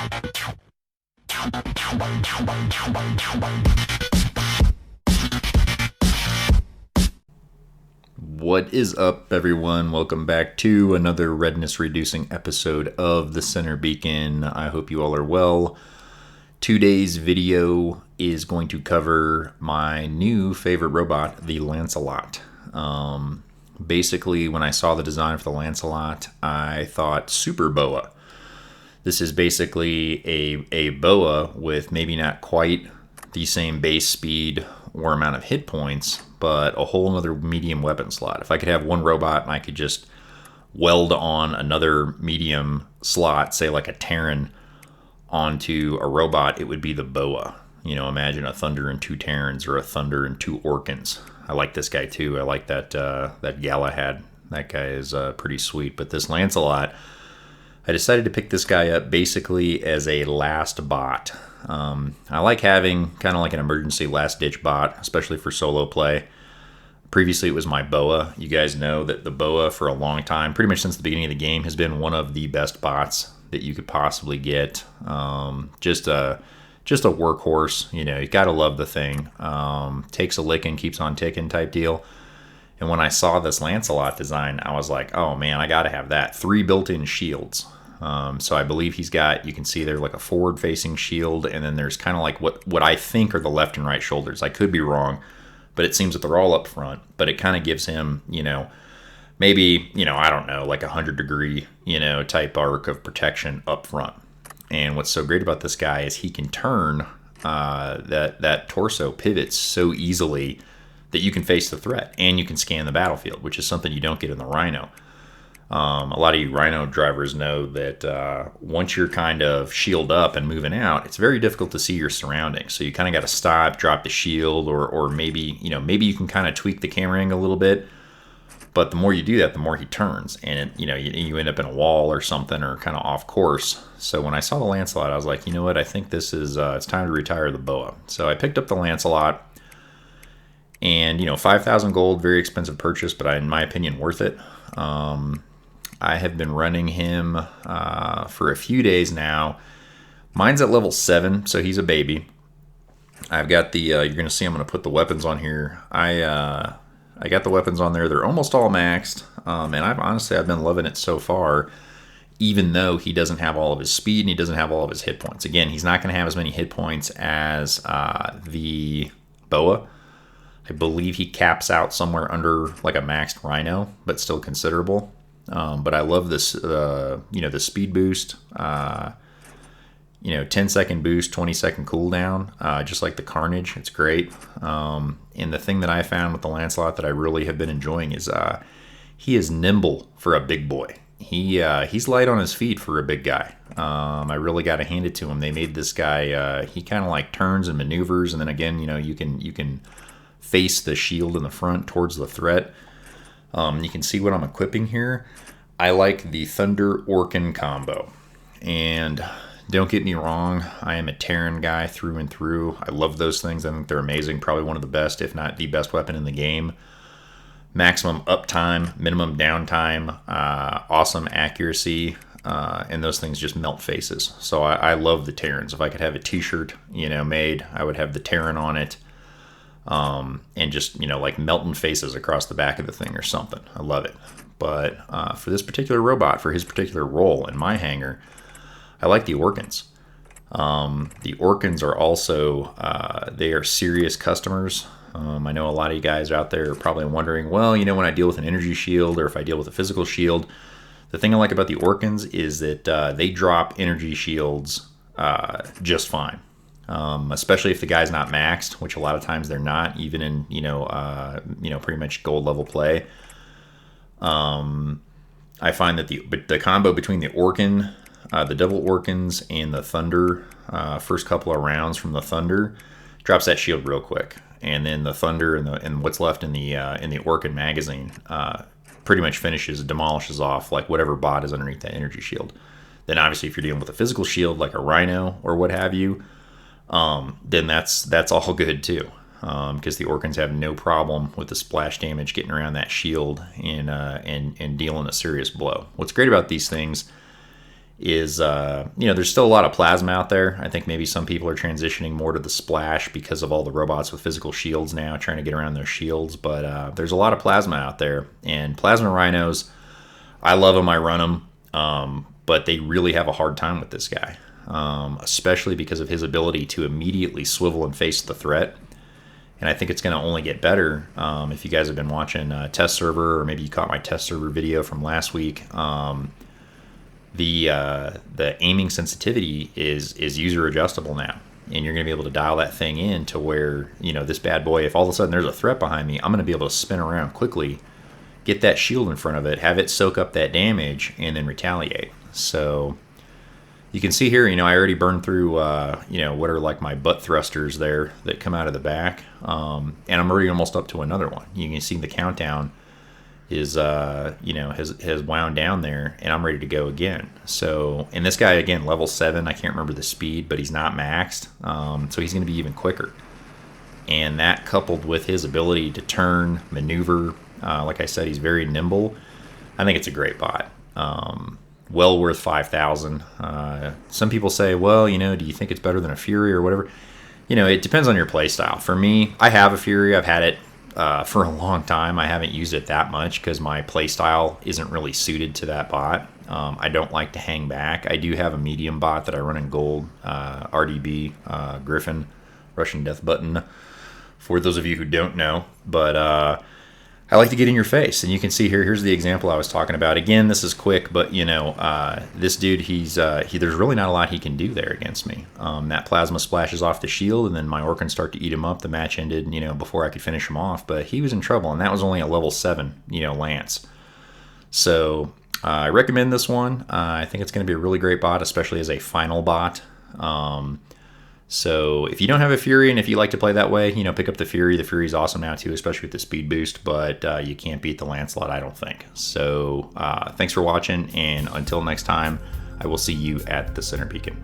What is up, everyone? Welcome back to another redness reducing episode of the Center Beacon. I hope you all are well. Today's video is going to cover my new favorite robot, the Lancelot. Basically, when I saw the design for the Lancelot, I thought super boa. This is basically a boa with maybe not quite the same base speed or amount of hit points, but a whole other medium weapon slot. If I could have one robot and I could just weld on another medium slot, say like a Terran, onto a robot, it would be the boa. You know, imagine a Thunder and two Terrans or a Thunder and two Orkans. I like this guy too. I like that Galahad. That guy is pretty sweet. But this Lancelot, I decided to pick this guy up basically as a last bot. I like having kind of like an emergency last-ditch bot, especially for solo play. Previously, it was my boa. You guys know that the boa, for a long time, pretty much since the beginning of the game, has been one of the best bots that you could possibly get. Just a workhorse. You know, you gotta love the thing. Takes a licking, keeps on ticking type deal. And when I saw this Lancelot design, I was like, oh man, I gotta have that. 3 built-in shields. So I believe he's got, you can see there like a forward-facing shield, and then there's kind of like what I think are the left and right shoulders. I could be wrong, but it seems that they're all up front. But it kind of gives him, you know, maybe, you know, I don't know, like a 100-degree, you know, type arc of protection up front. And what's so great about this guy is he can turn that torso pivots so easily that you can face the threat and you can scan the battlefield, which is something you don't get in the Rhino. A lot of you Rhino drivers know that once you're kind of shield up and moving out, it's very difficult to see your surroundings. So you kind of got to stop, drop the shield, or maybe, you know, maybe you can kind of tweak the camera angle a little bit. But the more you do that, the more he turns, and it, you know, you end up in a wall or something, or kind of off course. So when I saw the Lancelot, I was like, you know what? I think this is it's time to retire the boa. So I picked up the Lancelot. And, you know, 5,000 gold, very expensive purchase, but in my opinion, worth it. I have been running him for a few days now. Mine's at level 7, so he's a baby. I've got the, you're going to see I'm going to put the weapons on here. I got the weapons on there. They're almost all maxed, and I've been loving it so far, even though he doesn't have all of his speed and he doesn't have all of his hit points. Again, he's not going to have as many hit points as the boa. I believe he caps out somewhere under like a maxed Rhino, but still considerable. But I love this, you know, the speed boost, you know, 10-second boost, 20-second cooldown, just like the Carnage. It's great. And the thing that I found with the Lancelot that I really have been enjoying is he is nimble for a big boy. He's light on his feet for a big guy. I really got to hand it to him. They made this guy, he kind of like turns and maneuvers, and then again, you know, you can face the shield in the front towards the threat. You can see what I'm equipping here. I like the Thunder Orkan combo. And don't get me wrong, I am a Terran guy through and through. I love those things. I think they're amazing. Probably one of the best, if not the best weapon in the game. Maximum uptime, minimum downtime, awesome accuracy, and those things just melt faces. So I love the Terrans. If I could have a t-shirt, you know, made, I would have the Terran on it. And just, you know, like melting faces across the back of the thing or something. I love it. But for this particular robot, for his particular role in my hangar, I like the Orkans. The Orkans are also, they are serious customers. I know a lot of you guys out there are probably wondering, well, you know, when I deal with an energy shield or if I deal with a physical shield, the thing I like about the Orkans is that they drop energy shields just fine. Especially if the guy's not maxed, which a lot of times they're not, even in, you know, pretty much gold level play. I find that the combo between the Orkan, the double Orkans, and the Thunder, first couple of rounds from the Thunder, drops that shield real quick, and then the Thunder and what's left in the Orkan magazine pretty much demolishes off like whatever bot is underneath that energy shield. Then obviously if you're dealing with a physical shield like a Rhino or what have you, then that's all good too, because the Orkans have no problem with the splash damage getting around that shield and dealing a serious blow. What's great about these things is, there's still a lot of plasma out there. I think maybe some people are transitioning more to the splash because of all the robots with physical shields now, trying to get around those shields. But there's a lot of plasma out there. And plasma rhinos, I love them, I run them, but they really have a hard time with this guy, especially because of his ability to immediately swivel and face the threat. And I think it's going to only get better if you guys have been watching Test Server, or maybe you caught my Test Server video from last week. The aiming sensitivity is user adjustable now, and you're going to be able to dial that thing in to where, this bad boy, if all of a sudden there's a threat behind me, I'm going to be able to spin around quickly, get that shield in front of it, have it soak up that damage, and then retaliate. So you can see here, I already burned through, what are like my butt thrusters there that come out of the back. And I'm already almost up to another one. You can see the countdown is, has wound down there, and I'm ready to go again. So, and this guy, again, level 7, I can't remember the speed, but he's not maxed. So he's going to be even quicker. And that, coupled with his ability to turn, maneuver, like I said, he's very nimble. I think it's a great bot. Well worth 5,000. Some people say, well, do you think it's better than a Fury or whatever? It depends on your play style. For me, I have a Fury. I've had it for a long time. I haven't used it that much because my play style isn't really suited to that bot. I don't like to hang back. I do have a medium bot that I run in gold, RDB, Griffin, Russian Death Button, for those of you who don't know. But I like to get in your face, and you can see here, here's the example I was talking about. Again, this is quick, but this dude, there's really not a lot he can do there against me. That plasma splashes off the shield, and then my Orkans start to eat him up. The match ended, before I could finish him off, but he was in trouble, and that was only a level 7, Lance. So I recommend this one. I think it's going to be a really great bot, especially as a final bot. So if you don't have a Fury, and if you like to play that way, pick up the Fury. The Fury's awesome now too, especially with the speed boost, but you can't beat the Lancelot, I don't think. So thanks for watching, and until next time, I will see you at the Center Beacon.